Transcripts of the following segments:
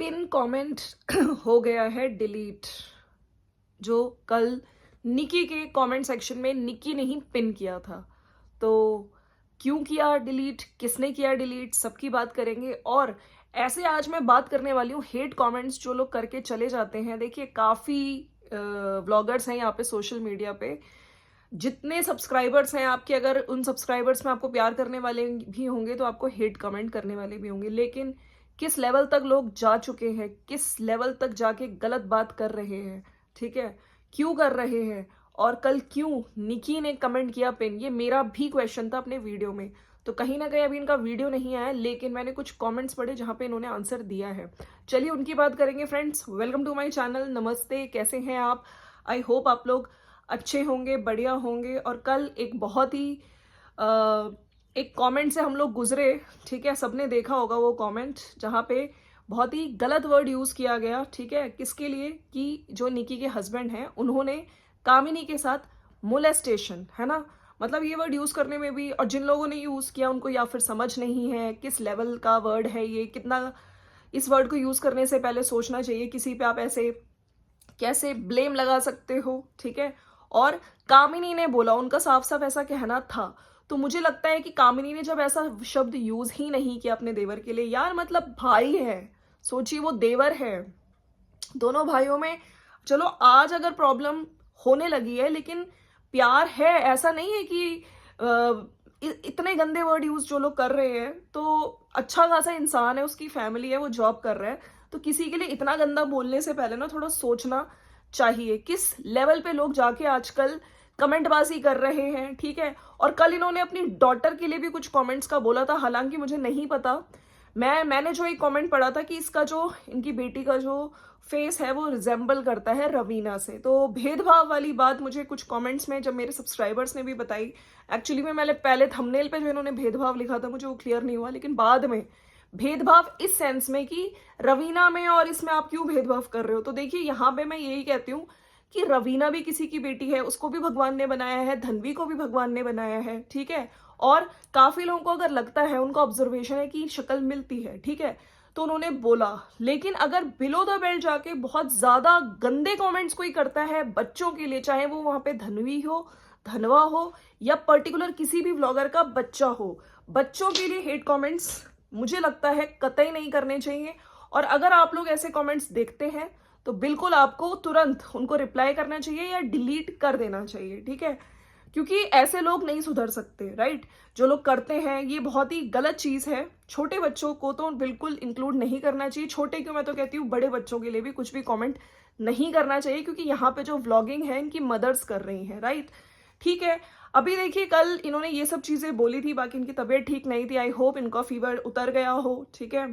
Pin comment हो गया है डिलीट। जो कल निकी के कमेंट सेक्शन में निकी ने ही पिन किया था, तो क्यों किया डिलीट, किसने किया डिलीट, सबकी बात करेंगे। और ऐसे आज मैं बात करने वाली हूँ हेट कमेंट्स जो लोग करके चले जाते हैं। देखिए काफ़ी व्लॉगर्स हैं यहाँ पे सोशल मीडिया पे, जितने सब्सक्राइबर्स हैं आपके, अगर उन सब्सक्राइबर्स में आपको प्यार करने वाले भी होंगे तो आपको हेट कमेंट करने वाले भी होंगे। लेकिन किस लेवल तक लोग जा चुके हैं, किस लेवल तक जाके गलत बात कर रहे हैं, ठीक है, क्यों कर रहे हैं, और कल क्यों निकी ने कमेंट किया पिन, ये मेरा भी क्वेश्चन था अपने वीडियो में। तो कहीं ना कहीं अभी इनका वीडियो नहीं आया, लेकिन मैंने कुछ कमेंट्स पढ़े जहां पे इन्होंने आंसर दिया है। चलिए उनकी बात करेंगे। Friends, welcome to my channel, नमस्ते, कैसे हैं आप? आई होप आप लोग अच्छे होंगे, बढ़िया होंगे। और कल एक बहुत ही एक कमेंट से हम लोग गुजरे, ठीक है, सबने देखा होगा वो कमेंट जहाँ पे बहुत ही गलत वर्ड यूज किया गया, ठीक है, किसके लिए, कि जो निकी के हस्बैंड हैं उन्होंने कामिनी के साथ मोलेस्टेशन, है ना, मतलब ये वर्ड यूज करने में भी, और जिन लोगों ने यूज किया उनको या फिर समझ नहीं है किस लेवल का वर्ड है ये, कितना इस वर्ड को यूज करने से पहले सोचना चाहिए, किसी पे आप ऐसे कैसे ब्लेम लगा सकते हो, ठीक है। और कामिनी ने बोला, उनका साफ साफ ऐसा कहना था, तो मुझे लगता है कि कामिनी ने जब ऐसा शब्द यूज ही नहीं किया अपने देवर के लिए, यार मतलब भाई है, सोचिए वो देवर है, दोनों भाइयों में चलो आज अगर प्रॉब्लम होने लगी है, लेकिन प्यार है, ऐसा नहीं है कि इतने गंदे वर्ड यूज जो लोग कर रहे हैं। तो अच्छा खासा इंसान है, उसकी फैमिली है, वो जॉब कर रहा है, तो किसी के लिए इतना गंदा बोलने से पहले ना थोड़ा सोचना चाहिए किस लेवल पे लोग जाके आजकल कमेंटबाजी कर रहे हैं, ठीक है। और कल इन्होंने अपनी डॉटर के लिए भी कुछ कमेंट्स का बोला था, हालांकि मुझे नहीं पता, मैंने जो एक कमेंट पढ़ा था कि इसका जो, इनकी बेटी का जो फेस है वो रिजेंबल करता है रवीना से। तो भेदभाव वाली बात मुझे कुछ कमेंट्स में जब मेरे सब्सक्राइबर्स ने भी बताई, एक्चुअली में मैंने पहले थंबनेल पे जो इन्होंने भेदभाव लिखा था मुझे वो क्लियर नहीं हुआ, लेकिन बाद में भेदभाव इस सेंस में कि रवीना में और इसमें आप क्यों भेदभाव कर रहे हो। तो देखिए यहाँ पे मैं यही कहती हूँ कि रवीना भी किसी की बेटी है, उसको भी भगवान ने बनाया है, धनवी को भी भगवान ने बनाया है, ठीक है। और काफी लोगों को अगर लगता है, उनका ऑब्जर्वेशन है कि शक्ल मिलती है, ठीक है, तो उन्होंने बोला। लेकिन अगर बिलो द बेल्ट जाके बहुत ज्यादा गंदे कमेंट्स कोई करता है बच्चों के लिए, चाहे वो वहां पे धनवी हो, धनवा हो, या पर्टिकुलर किसी भी व्लॉगर का बच्चा हो, बच्चों के लिए हेट कमेंट्स मुझे लगता है कतई नहीं करने चाहिए। और अगर आप लोग ऐसे कमेंट्स देखते हैं तो बिल्कुल आपको तुरंत उनको रिप्लाई करना चाहिए या डिलीट कर देना चाहिए, ठीक है, क्योंकि ऐसे लोग नहीं सुधर सकते, राइट। जो लोग करते हैं ये बहुत ही गलत चीज है। छोटे बच्चों को तो बिल्कुल इंक्लूड नहीं करना चाहिए, छोटे क्यों, मैं तो कहती हूँ बड़े बच्चों के लिए भी कुछ भी कमेंट नहीं करना चाहिए, क्योंकि यहाँ पे जो व्लॉगिंग है इनकी मदर्स कर रही हैं, राइट, ठीक है। अभी देखिए कल इन्होंने ये सब चीजें बोली थी, बाकी इनकी तबीयत ठीक नहीं थी, आई होप इनका फीवर उतर गया हो, ठीक है।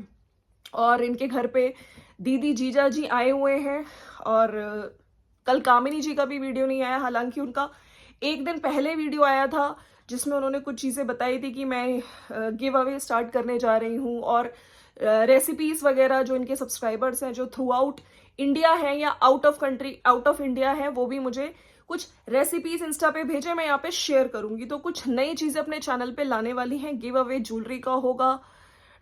और इनके घर पे दीदी जीजा जी आए हुए हैं, और कल कामिनी जी का भी वीडियो नहीं आया, हालांकि उनका एक दिन पहले वीडियो आया था जिसमें उन्होंने कुछ चीज़ें बताई थी कि मैं गिव अवे स्टार्ट करने जा रही हूँ, और रेसिपीज वगैरह जो इनके सब्सक्राइबर्स हैं जो थ्रू आउट इंडिया है या out of country, out of India है, वो भी मुझे कुछ रेसिपीज इंस्टा पे भेजे, मैं यहाँ पे शेयर करूंगी। तो कुछ नई चीज़ें अपने चैनल पे लाने वाली हैं, गिव अवे ज्वेलरी का होगा,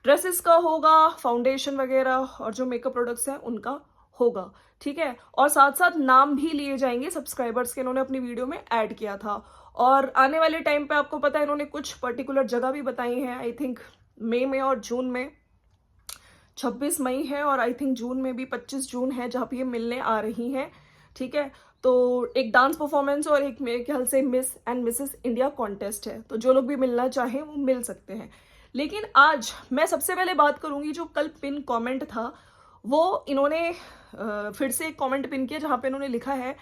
ड्रेसेस का होगा, फाउंडेशन वगैरह और जो मेकअप प्रोडक्ट्स हैं उनका होगा, ठीक है। और साथ साथ नाम भी लिए जाएंगे सब्सक्राइबर्स के, इन्होंने अपनी वीडियो में ऐड किया था। और आने वाले टाइम पे आपको पता है इन्होंने कुछ पर्टिकुलर जगह भी बताई हैं, आई थिंक मई में और जून में, 26 मई है और आई थिंक जून में भी 25 जून है, जहाँ पे ये मिलने आ रही हैं, ठीक है। तो एक डांस परफॉर्मेंस और एक मेरे ख्याल से miss and Mrs India contest है, तो जो लोग भी मिलना चाहें वो मिल सकते हैं। लेकिन आज मैं सबसे पहले बात करूंगी जो कल पिन कमेंट था, वो इन्होंने फिर से एक कमेंट पिन किया जहां पे इन्होंने लिखा है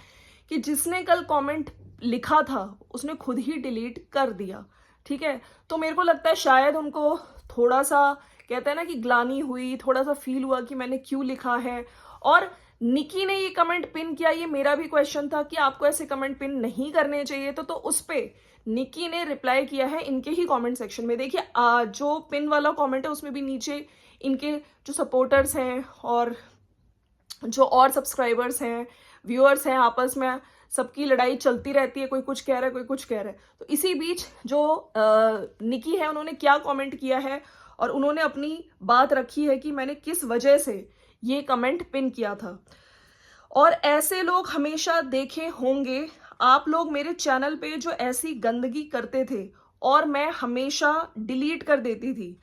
कि जिसने कल कमेंट लिखा था उसने खुद ही डिलीट कर दिया, ठीक है। तो मेरे को लगता है शायद उनको थोड़ा सा, कहते हैं ना कि ग्लानी हुई, थोड़ा सा फील हुआ कि मैंने क्यों लिखा है। और निकी ने ये कमेंट पिन किया, ये मेरा भी क्वेश्चन था कि आपको ऐसे कमेंट पिन नहीं करने चाहिए, तो उस पे निकी ने रिप्लाई किया है इनके ही कमेंट सेक्शन में। देखिए जो पिन वाला कमेंट है उसमें भी नीचे इनके जो सपोर्टर्स हैं और जो और सब्सक्राइबर्स हैं, व्यूअर्स हैं, आपस में सबकी लड़ाई चलती रहती है, कोई कुछ कह रहा है, कोई कुछ कह रहा है। तो इसी बीच जो निकी है उन्होंने क्या कमेंट किया है और उन्होंने अपनी बात रखी है कि मैंने किस वजह से ये कमेंट पिन किया था। और ऐसे लोग हमेशा देखे होंगे आप लोग मेरे चैनल पे जो ऐसी गंदगी करते थे और मैं हमेशा डिलीट कर देती थी,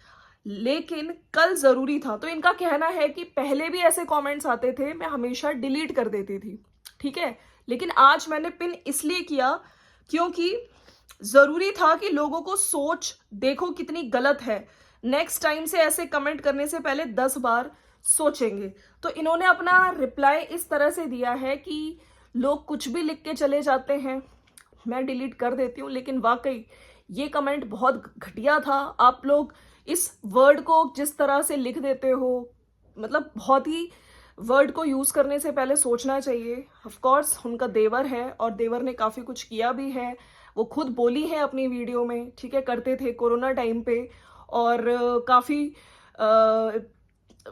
लेकिन कल जरूरी था। तो इनका कहना है कि पहले भी ऐसे कमेंट्स आते थे, मैं हमेशा डिलीट कर देती थी, ठीक है, लेकिन आज मैंने पिन इसलिए किया क्योंकि जरूरी था कि लोगों को सोच देखो कितनी गलत है, नेक्स्ट टाइम से ऐसे कमेंट करने से पहले 10 बार सोचेंगे। तो इन्होंने अपना रिप्लाई इस तरह से दिया है कि लोग कुछ भी लिख के चले जाते हैं, मैं डिलीट कर देती हूँ, लेकिन वाकई ये कमेंट बहुत घटिया था। आप लोग इस वर्ड को जिस तरह से लिख देते हो, मतलब बहुत ही वर्ड को यूज करने से पहले सोचना चाहिए। ऑफ कोर्स उनका देवर है और देवर ने काफी कुछ किया भी है, वो खुद बोली है अपनी वीडियो में, ठीक है, करते थे कोरोना टाइम पे और काफी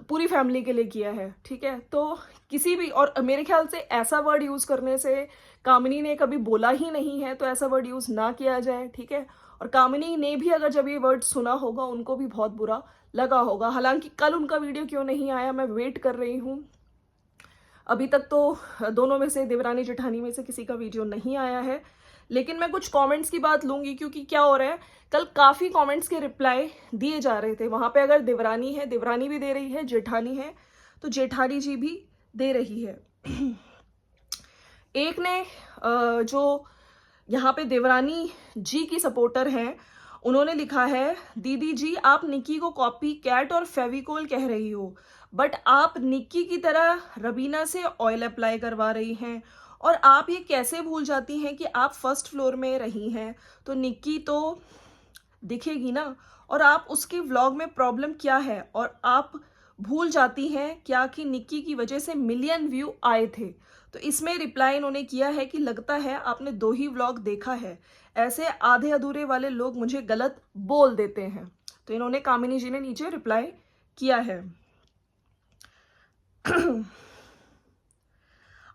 पूरी फैमिली के लिए किया है, ठीक है। तो किसी भी, और मेरे ख्याल से ऐसा वर्ड यूज करने से कामिनी ने कभी बोला ही नहीं है, तो ऐसा वर्ड यूज ना किया जाए, ठीक है। और कामिनी ने भी अगर जब ये वर्ड सुना होगा उनको भी बहुत बुरा लगा होगा। हालांकि कल उनका वीडियो क्यों नहीं आया, मैं वेट कर रही हूँ। अभी तक तो दोनों में से, देवरानी जेठानी में से किसी का वीडियो नहीं आया है, लेकिन मैं कुछ कमेंट्स की बात लूंगी क्योंकि क्या हो रहा है, कल काफी कमेंट्स के रिप्लाई दिए जा रहे थे। वहां पे अगर देवरानी है, देवरानी भी दे रही है, जेठानी है तो जेठानी जी भी दे रही है। एक ने जो यहाँ पे देवरानी जी की सपोर्टर हैं, उन्होंने लिखा है, दीदी जी आप निक्की को कॉपी कैट और फेविकोल कह रही हो, बट आप निक्की की तरह रबीना से ऑयल अप्लाई करवा रही हैं, और आप ये कैसे भूल जाती हैं कि आप फर्स्ट फ्लोर में रही हैं, तो निक्की तो दिखेगी ना, और आप उसके व्लॉग में प्रॉब्लम क्या है, और आप भूल जाती हैं क्या कि निक्की की वजह से मिलियन व्यू आए थे। तो इसमें रिप्लाई इन्होंने किया है कि लगता है आपने 2 ही व्लॉग देखा है, ऐसे आधे अधूरे वाले लोग मुझे गलत बोल देते हैं। तो इन्होंने, कामिनी जी ने नीचे रिप्लाई किया है।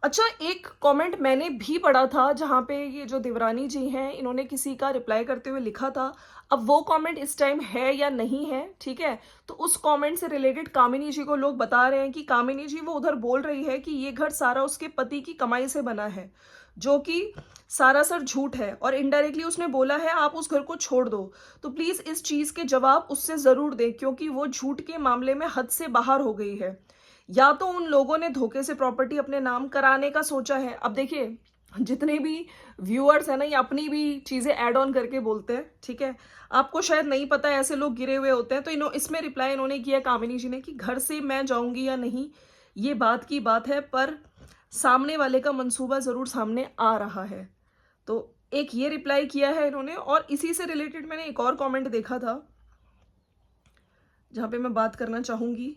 अच्छा, एक कमेंट मैंने भी पढ़ा था जहां पे ये जो देवरानी जी हैं, इन्होंने किसी का रिप्लाई करते हुए लिखा था, अब वो कमेंट इस टाइम है या नहीं है, ठीक है। तो उस कमेंट से रिलेटेड कामिनी जी को लोग बता रहे हैं कि कामिनी जी वो उधर बोल रही है कि ये घर सारा उसके पति की कमाई से बना है, जो कि सारा सर झूठ है, और इनडायरेक्टली उसने बोला है आप उस घर को छोड़ दो। तो प्लीज इस चीज के जवाब उससे जरूर दें, क्योंकि वो झूठ के मामले में हद से बाहर हो गई है। या तो उन लोगों ने धोखे से प्रॉपर्टी अपने नाम कराने का सोचा है। अब देखिए, जितने भी व्यूअर्स है ना, ये अपनी भी चीजें ऐड ऑन करके बोलते हैं, ठीक है। आपको शायद नहीं पता ऐसे लोग गिरे हुए होते हैं। तो इसमें रिप्लाई इन्होंने किया कामिनी जी ने कि घर से मैं जाऊंगी या नहीं ये बात की बात है, पर सामने वाले का मंसूबा जरूर सामने आ रहा है। तो एक ये रिप्लाई किया है इन्होंने, और इसी से रिलेटेड मैंने एक और कमेंट देखा था जहां पे मैं बात करना चाहूंगी।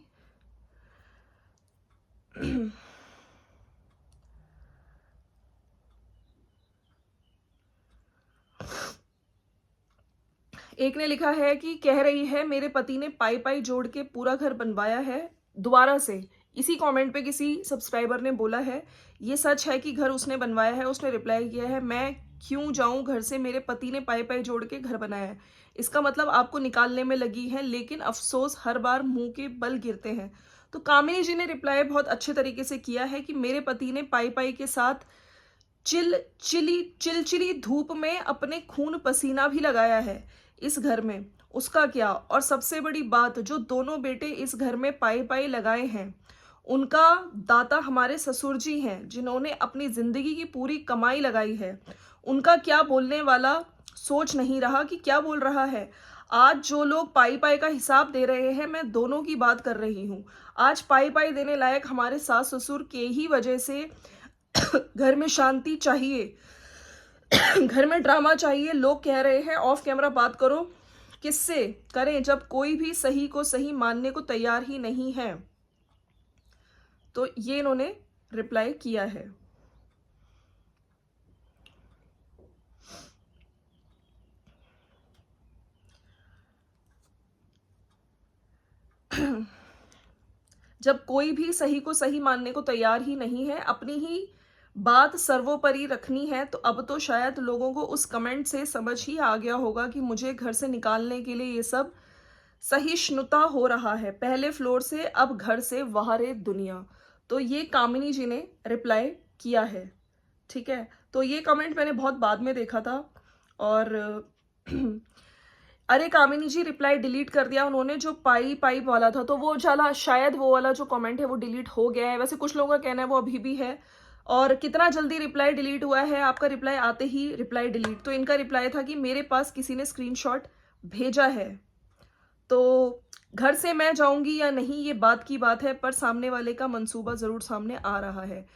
एक ने लिखा है कि कह रही है मेरे पति ने पाई पाई जोड़ के पूरा घर बनवाया है दोबारा से। इसी कमेंट पे किसी सब्सक्राइबर ने बोला है ये सच है कि घर उसने बनवाया है। उसने रिप्लाई किया है, मैं क्यों जाऊं घर से, मेरे पति ने पाई पाई जोड़ के घर बनाया है। इसका मतलब आपको निकालने में लगी है, लेकिन अफसोस हर बार मुंह के बल गिरते हैं। तो कामिनी जी ने रिप्लाई बहुत अच्छे तरीके से किया है कि मेरे पति ने पाई पाई के साथ चिलचिली धूप में अपने खून पसीना भी लगाया है इस घर में, उसका क्या। और सबसे बड़ी बात, जो दोनों बेटे इस घर में पाई पाई लगाए हैं, उनका दाता हमारे ससुर जी हैं, जिन्होंने अपनी जिंदगी की पूरी कमाई लगाई है। उनका क्या बोलने वाला सोच नहीं रहा कि क्या बोल रहा है। आज जो लोग पाई पाई का हिसाब दे रहे हैं, मैं दोनों की बात कर रही हूँ। आज पाई पाई देने लायक हमारे सास ससुर के ही वजह से घर में शांति चाहिए, घर में ड्रामा चाहिए। लोग कह रहे हैं ऑफ कैमरा बात करो, किससे करें जब कोई भी सही को सही मानने को तैयार ही नहीं है। तो ये इन्होंने रिप्लाई किया है। जब कोई भी सही को सही मानने को तैयार ही नहीं है, अपनी ही बात सर्वोपरि रखनी है, तो अब तो शायद लोगों को उस कमेंट से समझ ही आ गया होगा कि मुझे घर से निकालने के लिए ये सब सहिष्णुता हो रहा है, पहले फ्लोर से अब घर से बाहर है दुनिया। तो ये कामिनी जी ने रिप्लाई किया है, ठीक है। तो ये कमेंट मैंने बहुत बाद में देखा था और अरे कामिनी जी रिप्लाई डिलीट कर दिया उन्होंने, जो पाई पाइप वाला था तो वो चला, शायद वो वाला जो कमेंट है वो डिलीट हो गया है। वैसे कुछ लोगों का कहना है वो अभी भी है। और कितना जल्दी रिप्लाई डिलीट हुआ है, आपका रिप्लाई आते ही रिप्लाई डिलीट। तो इनका रिप्लाई था कि मेरे पास किसी ने स्क्रीनशॉट भेजा है, तो घर से मैं जाऊंगी या नहीं ये बात की बात है, पर सामने वाले का मंसूबा जरूर सामने आ रहा है।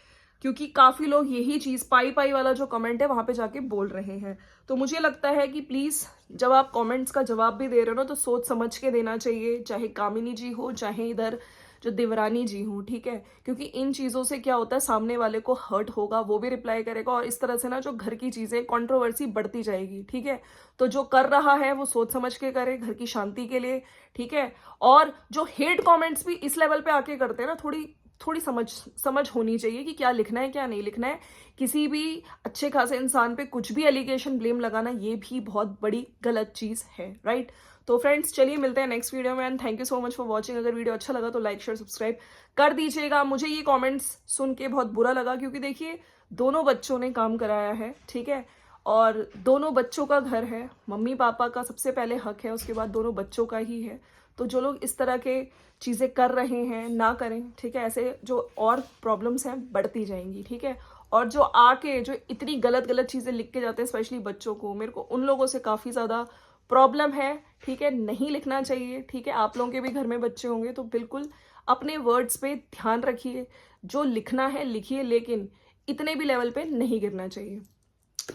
क्योंकि काफी लोग यही चीज पाई पाई वाला जो कमेंट है वहां पे जाके बोल रहे हैं। तो मुझे लगता है कि प्लीज जब आप कमेंट्स का जवाब भी दे रहे हो ना तो सोच समझ के देना चाहिए, चाहे कामिनी जी हो चाहे इधर जो देवरानी जी हूँ, ठीक है। क्योंकि इन चीजों से क्या होता है, सामने वाले को हर्ट होगा, वो भी रिप्लाई करेगा और इस तरह से ना जो घर की चीजें कंट्रोवर्सी बढ़ती जाएगी, ठीक है। तो जो कर रहा है वो सोच समझ के करे, घर की शांति के लिए, ठीक है। और जो हेट कमेंट्स भी इस लेवल पे आके करते हैं ना, थोड़ी थोड़ी समझ होनी चाहिए कि क्या लिखना है क्या नहीं लिखना है। किसी भी अच्छे खासे इंसान पे कुछ भी एलिगेशन ब्लेम लगाना ये भी बहुत बड़ी गलत चीज है, राइट। तो फ्रेंड्स चलिए मिलते हैं नेक्स्ट वीडियो में and thank you so much for watching. अगर वीडियो अच्छा लगा तो लाइक शेयर सब्सक्राइब कर दीजिएगा। मुझे ये कमेंट्स सुन के बहुत बुरा लगा क्योंकि देखिए दोनों बच्चों ने काम कराया है, ठीक है। और दोनों बच्चों का घर है, मम्मी पापा का सबसे पहले हक है, उसके बाद दोनों बच्चों का ही है। तो जो लोग इस तरह के चीज़ें कर रहे हैं ना करें, ठीक है। ऐसे जो और प्रॉब्लम्स हैं बढ़ती जाएंगी, ठीक है। और जो आके जो इतनी गलत गलत चीज़ें लिख के जाते हैं स्पेशली बच्चों को, मेरे को उन लोगों से काफ़ी ज़्यादा प्रॉब्लम है, ठीक है। नहीं लिखना चाहिए, ठीक है। आप लोगों के भी घर में बच्चे होंगे तो बिल्कुल अपने वर्ड्स पे ध्यान रखिए, जो लिखना है लिखिए, लेकिन इतने भी लेवल पे नहीं गिरना चाहिए।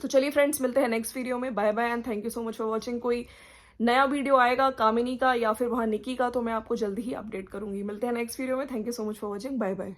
तो चलिए फ्रेंड्स मिलते हैं नेक्स्ट वीडियो में। Bye bye and thank you so much for watching. कोई नया वीडियो आएगा कामिनी का या फिर वहाँ निकी का तो मैं आपको जल्दी ही अपडेट करूंगी। मिलते हैं नेक्स्ट वीडियो में। Thank you so much for watching. Bye bye.